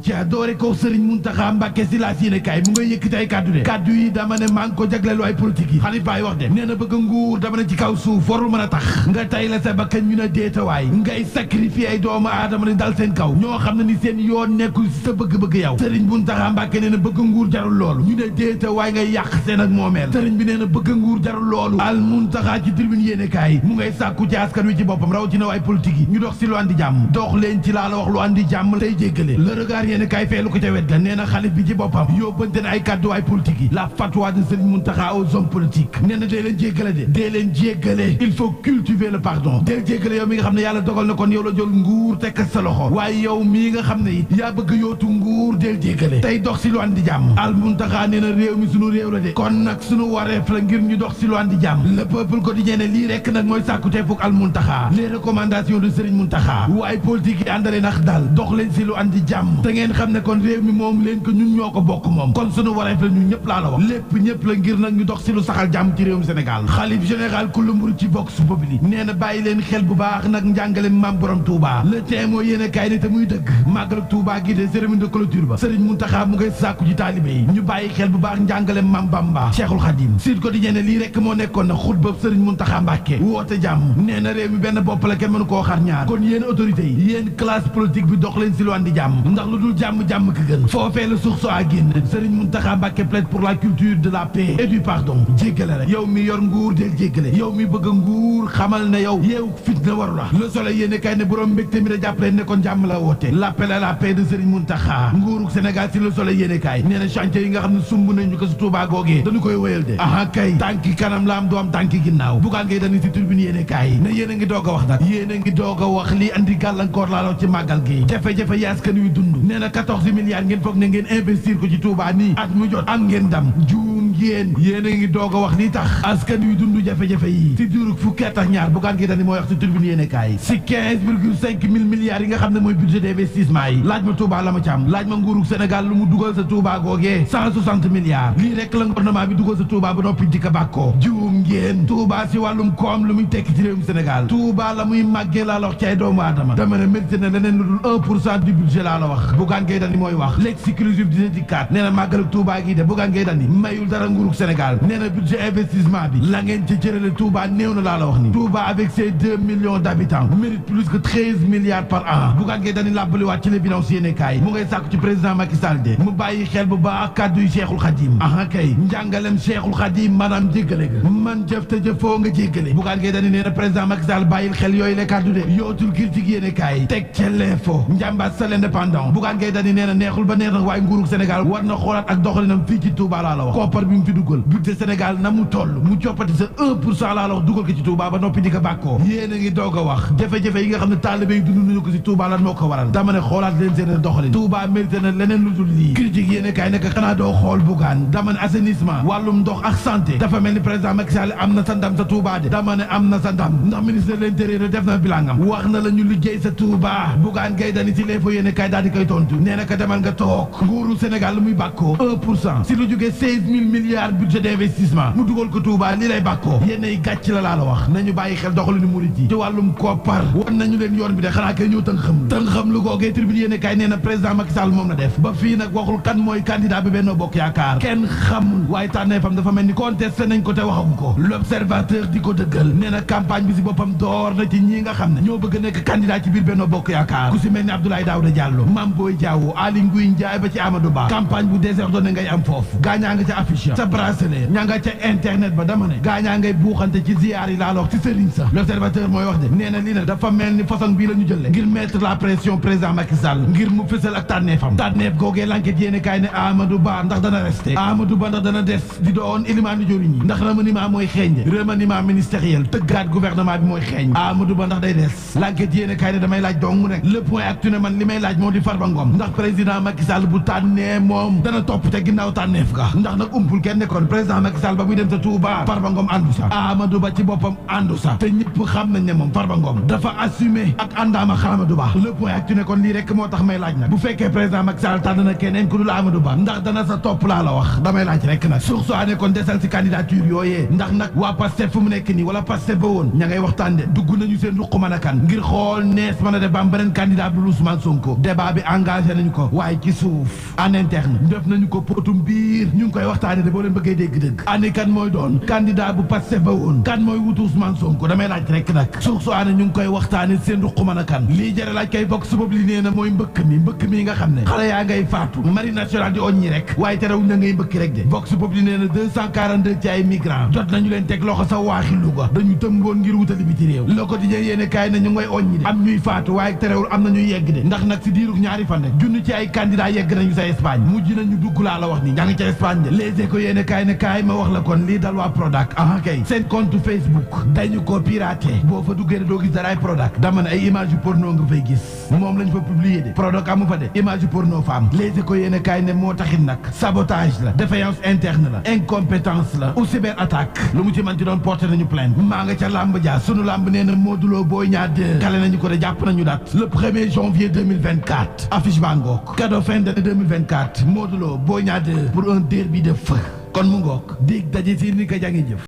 ca doore ko Serigne Mountakha Mbacké si la yéene kaay mu ngay yëkkati ay kaddu de kaddu yi dama ne maa ngi ko jagleelu ay politique yi xalifaay wax de nee na bëgg nguur dama ne ci kaw suuf warul mën a tax nga tay la sa bakkan ñu ne déetawaay ngay sacrifier ay doomu aadama ne dal seen kaw ñoo xam ne ni seen yoon nekkul si sa bëgg-bëgg yow Serigne Mountakha Mbacké nee na bëgg nguur jarul loolu ñu ne déetawaay ngay yàq seen ak moomeel Serigne bi nee na bëgg nguur jarul loolu al Mountakha ci tribune yéene kaay mu ngay sàkku ci askan wi ci boppam rawatina waay politique yi ñu dox si lu andi jàmm dox leen ci laa la wax lu andi jàmm tey jéggale le regard yéene kaay feelu ko ca wet ga nee na xalif bi ci boppam yóbbante na ay kàddu waay politique yi la fatwa de Serigne Mountakha aux hommes politiques nee na dee leen jéggale de dee leen jéggale il faut cultiver le pardon deel jéggale yow mi nga xam ne yàlla dogal na kon yow la jël nguur tekk sa loxo waaye yow mii nga xam ne it yaa bëgg yootu nguur deel jéggale tey dox si lu andi jàmm al Mountakha nee na réew mi sunu réew la de kon nag sunu wareef la ngir ñu dox si lu andi jàmm le peuple quotidien ne lii rekk nag mooy sàkkutee fukk al Mountakha les recommandations de Serigne Mountakha waaye politique yi àndale nax dal dox leen si lu andi jàmm te ngeen xam ne kon réew mi moom leen ko ñun ñoo ko bokk moom kon sunu wareef la ñun ñëpp laa la wax lépp ñëpp la ngir nag ñu dox si lu saxal jàmm ci réewum Sénégal xalif général kullu murid ci Vox Populi nee na bàyyi leen xel bu baax nag njàngale maam borom Touba le témoin yéen a kaay ne te muy dëgg màggal Touba gi de cérémonie de clôture ba Serigne Mountakha mu ngay sàkku ci taalibe yi ñu bàyyi xel bu baax njàngale maam Bamba Cheikhul Khadim Sud Quotidien ne lii rek moo nekkoon na xutba Serigne Mountakha Mbacké woote jàmm nee na réew mi benn bopp la kenn mënu koo xar ñaar kon yéen autorités yi yéen classe politique bi dox leen si lu andi jàmm ndax lu dul jàmm-jàmm ka gën foofee la suux soo a génn Serigne Mountakha Mbacké plaide pour la culture de la paix et du pardon jéggale rek yow mi yor nguur del jéggale yow mi bëgg nguur xamal ne yow yeewu fitna waru la le soleil yéene kay ne borom mbégte mi da jàppale ne kon jàmm la woote l'appel à la paix de Serigne Mountakha nguuruk Sénégal si le soleil yéene kay nee na chantier yi nga xam ne sumb nañu ko si Touba googee dañu koy wéyal de aha kay tànki kanam la am du am tànki ginnaaw bugaan ngay dañu si tribune yéene kay ne yéen a ngi doog a wax nag yéen a ngi doog a wax lii andi gàllankoor laa la ci màggal gi jafe-jafe yi askan wi dund nee na 14 milliards ngeen foog ne ngeen investir ko ci Touba nii at mu jot am ngeen dam juum yéen a ngi doog a wax li tax askan wi dund jafe-jafe yi si diirug fukki at ak ñaar bugaan ngay dañu mooy wax si tribune yéene kay si 15,5 mille milliards yi nga xam ne mooy budget d'investissement yi laaj ma Touba la ma ci am laaj ma nguurug Sénégal lu mu dugal sa Touba googee 160 milliards lii rek la gouvernement bi dugal sa Touba ba noppi di ko bàkkoo juum ngeen Touba si wàllum koom lu muy tekki ci réewum Sénégal Touba la muy màggee laa la wax ci ay doomu aadama dama ne mérité na leneen lu dul 1% du budget laa la wax Bougane Gueye Dany mooy wax l'exclusif du syndicat nee na màggalug Touba gi de Bougane Gueye Dany mayul dara nguurug Sénégal nee na budget investissement bi la ngeen ci cërale Touba néew na laa la wax ni Touba avec ses 2 millions d'habitants mérite plus que 13 milliards par an Bougane Gueye Dany làbbaliwaat ci l'évidence yéene kaay mu ngay sàkku ci président Macky Sall de mu bàyyi xel bu baax kàddu yu Cheikhul Khadim aha kay njàngalem Cheikhul Khadim maanaam jéggale ga man jëf te jëfoo nga jéggale Bougane Gueye Dany nee na président Macky Sall bàyyil xel yooyu le kàddu de yootul critique yéene kaay teg ca l'info njàmbaat sa l'indépendant Bougane Gueye Dany nee na neexul ba neex nag waaye nguurug Sénégal war na xoolaat ak doxalinam fii ci Touba laa la wax koppar bi mu fi dugal budget Sénégal na mu toll mu coppati sa 1% laa la wax dugal ko ci Touba ba noppi di ko bàkkoo yéen a ngi doog a wax jafe-jafe yi nga xam ne taalibe yi dund nañu ko ci Touba lan moo ko waral dama ne xoolaat leen seen doxalin Touba mérité na leneen lu dul lii critique yéene kaay nekk xanaa doo xool Bougane dama ne assainissement wàllum ndox ak santé dafa mel ni président Macky Sall am na sa ndam sa Touba de dama ne am na sa ndam ndax ministre de l'intérieur def na bilangam wax na la ñu liggéey sa Touba Bougane Gueye Dany ci l'info yéene kaay daal di koy tontu nee na ko demal nga toog nguuru Sénégal lu muy bàkkoo 1% si lu jógee 16 000 milliards budget d'investissement mu dugal ko Touba lii lay bàkkoo yéenay gàcc la la wax nañu bàyyi xel doxalinu murit yi ci wàllum koppar wan nañu leen yoon bi de xanaa kay ñëw tënk xam lu googee tribune yéene kaay nee na président Macky Sall moom na def ba fii nag waxul kan mooy candidat bi Benno Bokk Yaakaar kenn xamul waaye tànneefam dafa mel ni contesté nañ ko te waxagu ko l'observateur di ko dëggal nee na campagne bi si boppam door na ci ñi nga xam ne ñoo bëgg a nekk candidat ci biir Benno Bokk Yaakaar ku si mel ni Abdoulaye Daouda Diallo Mame Boye Diao Aly Ngouille Ndiaye ba ci Amadou Ba campagne bu désordonné ngay am foofu gaañaa nga ca affiche sa bracelet ñaa nga ca internet ba dama ne gaañaa ngay buuxante ci ziyaar yi laa la wax ci sëriñ sa l'observateur mooy wax de nee na lii nag dafa mel ni façon bii la ñu jëlee ngir mettre la pression président Macky Sall ngir mu fësal ak tànneefam tànneef googee l'enquête yéene kaay ne Amadou Ba ndax dana resté Amadou Ba ndax dana des di doon ilimaani joriñ yi ndax remaniement mooy xeeñ remaniement ministériel tëggaat gouvernement bi mooy xeeñ Amadou Ba ndax day des l'enquête yéene kaay ne damay laaj dong mu nekk le point actu ne man li may laaj moo di Farba Ngom ndax président Macky Sall bu tànnee moom dana topp te ginnaaw tànneef ga ndax nag ump umpul kenn kon président Macky Sall ba muy dem sa Touba Farba Ngom àndu sa Amadou Ba ci boppam àndu sa te ñëpp xam nañ ne moom Farba Ngom dafa assumé ak àndaama Amadou Ba le point ak ne kon lii rek moo tax may laaj nag bu fekkee président Macky Sall tànn na keneen ku dul Amadou Ba ndax dana sa topp laa la wax damay laaj rek nag suuf soo ne kon desal si candidature yooyee ndax nag waa Pastef fu mu nekk nii wala Pastef ba woon ña ngay waxtaan de dugg nañu seen ruq mën a kan ngir xool nees mën a def ba am beneen candidat bu Ousmane Sonko débat bi engagé nañu ko waaye ci suuf en interne def nañu ko potum biir ñu ngi koy waxtaane de boo leen bëggee dégg-dëgg ani kan mooy doon candidat bu Pastef ba woon kan mooy wutu Ousmane Sonko damay laaj rek nag suuf soo ne ñu ngi koy waxtaane seen ruq mën a kan lii jëre laaj kay bokk subob li nee na mooy mbëkk mi nga xam ne xale yaa ngay faatu marine nationale di oññi rek waaye terewuñ na ngay mbëkk rek de vox populi nee na 242 ci ay migrants jot nañu leen teg loxo sa waaxi Louga dañu tëmboon ngir wutali bi ci réew Le Quotidien yéene kaay na ñu ngay oññi de am ñuy faatu waaye terewul am nañuy yegg de ndax nag si diirug ñaari fan rek junni ci ay candidat yegg nañu sa Espagne mujj nañu dugg laa la wax ni ña ngi ca Espagne de Les Échos yéene kaay ne kaay ma wax la kon lii dal waa Prodac aha kay seen compte Facebook dañu ko piraté boo fa duggee doo gis daraay Prodac dama ne ay image yu porno nga fay gis moom lañ fa publier de Prodac amu fa de image yu porno femme Les Échos yéene kaay ne moo taxit nag sabotage la défaillance interne la incompétence la ou cyber attaque lu mu ci man ci doon porté nañu plainte maa nga ca làmb ja sunu làmb nee na Modou Lo Boy Niang 2 kale nañu ko de jàpp nañu date le 1er janvier 2024 affiche baa ngoog cadeau fin de 2024 Modou Lo Boy Niang 2 pour un derby de feu kon mu ngoog dig daje si ni ka jàngi jëf